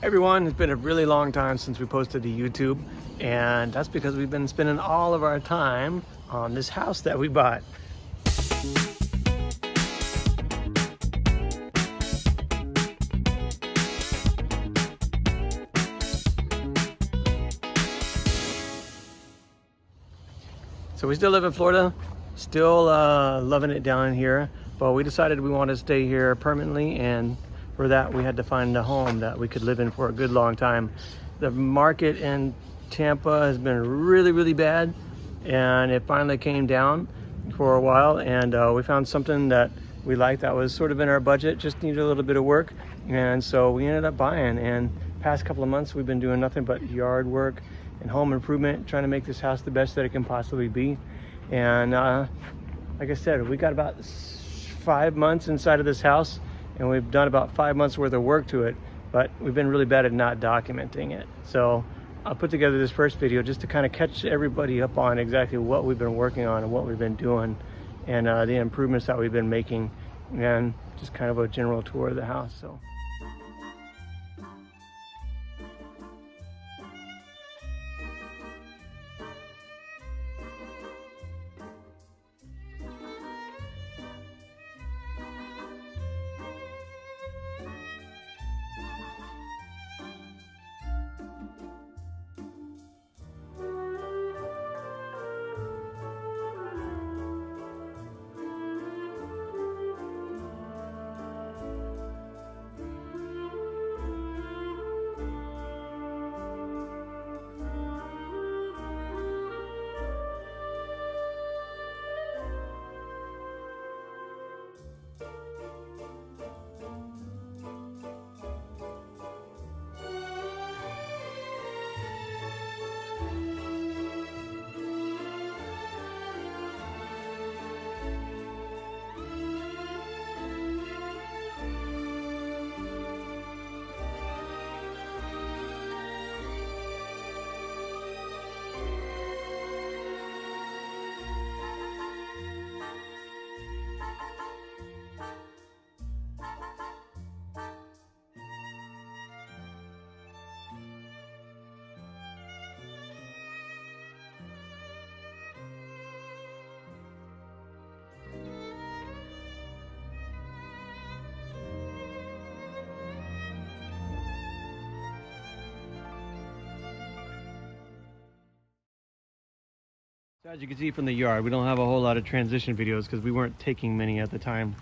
Everyone, it's been a really long time since we posted to YouTube, and that's because we've been spending all of our time on this house that we bought. So we still live in Florida, still loving it down here, but we decided we wanted to stay here permanently, and for that we had to find a home that we could live in for a good long time. The market in Tampa has been really bad, and it finally came down for a while, and we found something that we liked that was sort of in our budget, just needed a little bit of work, and so we ended up buying. And past couple of months we've been doing nothing but yard work and home improvement, trying to make this house the best that it can possibly be. And like I said, we got about 5 months inside of this house, and we've done about 5 months worth of work to it, but we've been really bad at not documenting it. So I'll put together this first video just to kind of catch everybody up on exactly what we've been working on and what we've been doing, and the improvements that we've been making, and just kind of a general tour of the house. So as you can see from the yard, we don't have a whole lot of transition videos because we weren't taking many at the time,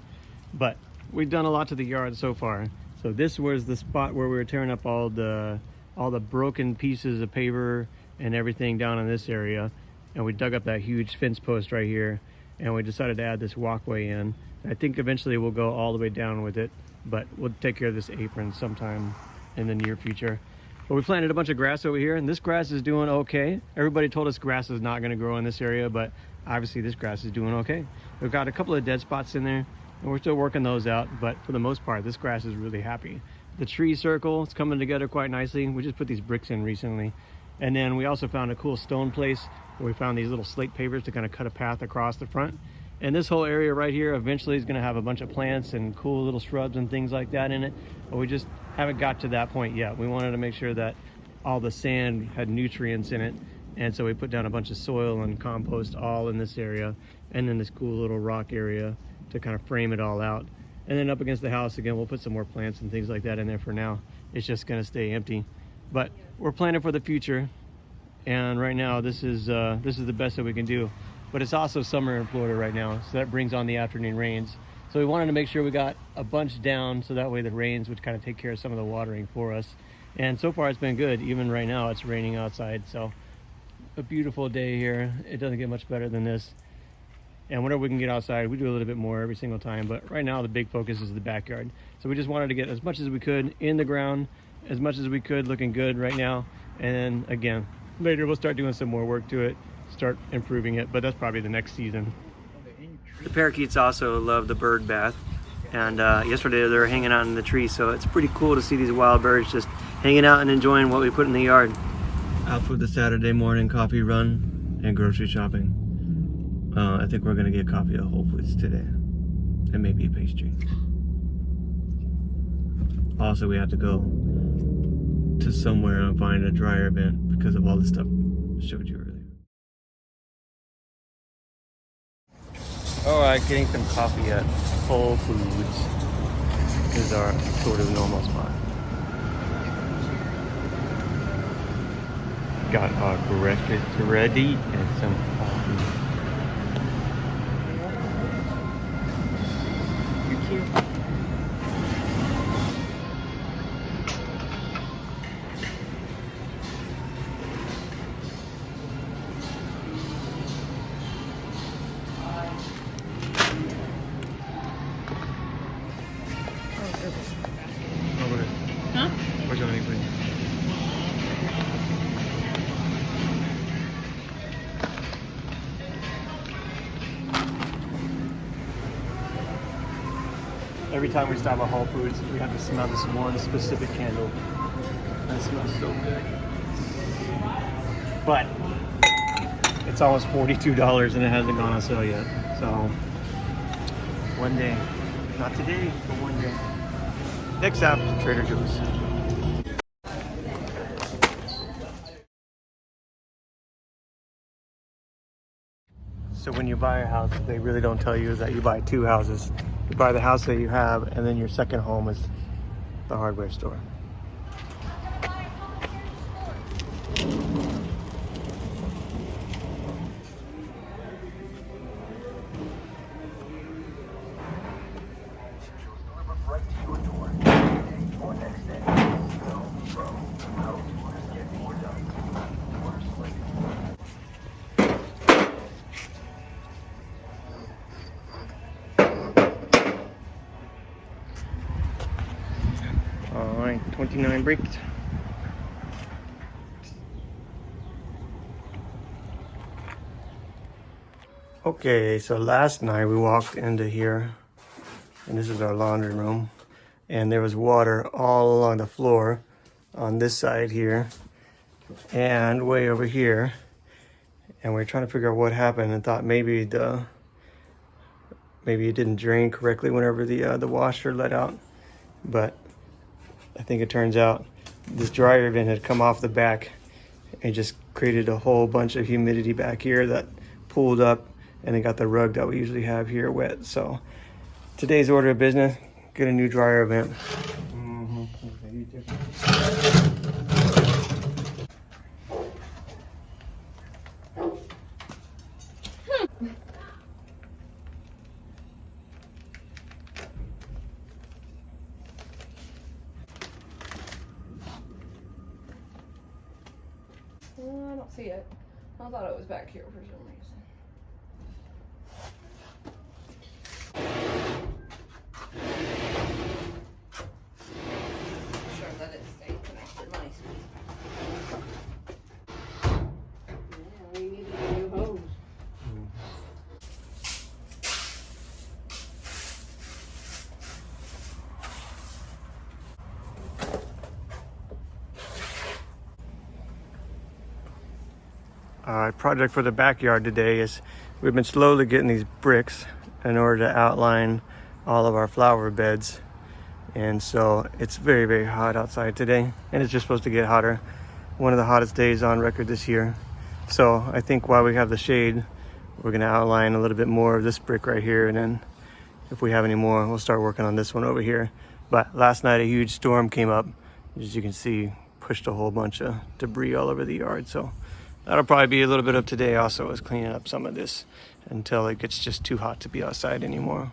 but we've done a lot to the yard so far. So this was the spot where we were tearing up all the broken pieces of paver and everything down in this area, and we dug up that huge fence post right here, and we decided to add this walkway in. I think eventually we'll go all the way down with it, but we'll take care of this apron sometime in the near future. But we planted a bunch of grass over here, and this grass is doing okay. Everybody told us grass is not going to grow in this area, but obviously this grass is doing okay. We've got a couple of dead spots in there, and we're still working those out, but for the most part, this grass is really happy. The tree circle is coming together quite nicely. We just put these bricks in recently. And then we also found a cool stone place where we found these little slate pavers to kind of cut a path across the front. And this whole area right here eventually is going to have a bunch of plants and cool little shrubs and things like that in it, but we just haven't got to that point yet. We wanted to make sure that all the sand had nutrients in it, and so we put down a bunch of soil and compost all in this area, and then this cool little rock area to kind of frame it all out. And then up against the house again, we'll put some more plants and things like that in there. For now it's just going to stay empty, but we're planning for the future, and right now this is the best that we can do. But it's also summer in Florida right now, so that brings on the afternoon rains. So we wanted to make sure we got a bunch down, so that way the rains would kind of take care of some of the watering for us. And so far it's been good. Even right now it's raining outside, so a beautiful day here. It doesn't get much better than this. And whenever we can get outside, we do a little bit more every single time. But right now the big focus is the backyard. So we just wanted to get as much as we could in the ground, as much as we could, looking good right now. And then again, later we'll start doing some more work to it, start improving it, but that's probably the next season. The parakeets also love the bird bath, and yesterday they were hanging out in the tree, so it's pretty cool to see these wild birds just hanging out and enjoying what we put in the yard. Out for the Saturday morning coffee run and grocery shopping. I think we're gonna get coffee at Whole Foods today, and maybe a pastry. Also, we have to go to somewhere and find a dryer vent because of all the stuff I showed you earlier. Alright, getting some coffee at Whole Foods. This is our sort of normal spot. Got our breakfast ready and some coffee. You cute. Huh? Where's your honey, please? Every time we stop at Whole Foods, we have to smell this one specific candle. And it smells so good. But it's almost $42 and it hasn't gone on sale yet. So one day, not today, but one day. Next stop, Trader Joe's. So when you buy a house, they really don't tell you that you buy two houses. You buy the house that you have, and then your second home is the hardware store. All right, 29 bricked. Okay, so last night we walked into here, and this is our laundry room, and there was water all along the floor on this side here and way over here, and we are trying to figure out what happened and thought maybe it didn't drain correctly whenever the washer let out, but I think it turns out this dryer vent had come off the back and just created a whole bunch of humidity back here that pulled up, and it got the rug that we usually have here wet. So today's order of business, get a new dryer vent. I don't see it. I thought it was back here for some reason. Sure that it stayed connected nicely. Yeah, we needed a new hose. Project for the backyard today is we've been slowly getting these bricks in order to outline all of our flower beds, and so it's very, very hot outside today, and it's just supposed to get hotter. One of the hottest days on record this year. So I think while we have the shade, we're going to outline a little bit more of this brick right here, and then if we have any more, we'll start working on this one over here. But last night a huge storm came up, as you can see, pushed a whole bunch of debris all over the yard. So that'll probably be a little bit of today also, is cleaning up some of this until it gets just too hot to be outside anymore.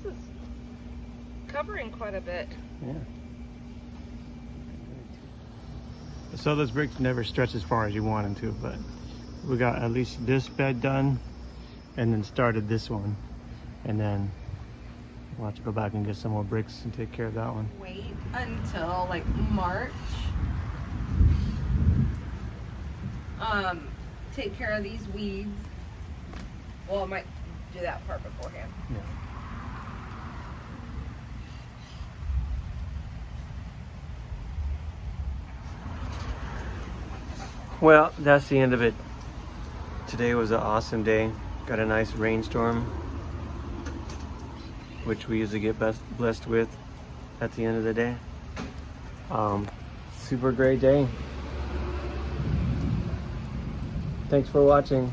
is covering quite a bit. Yeah. So those bricks never stretch as far as you want them to, but we got at least this bed done and then started this one. And then we'll have to go back and get some more bricks and take care of that one. Wait until like March. Take care of these weeds. Well, I might do that part beforehand. Yeah. Well, that's the end of it. Today was an awesome day. Got a nice rainstorm, which we usually get blessed with at the end of the day. Super great day. Thanks for watching.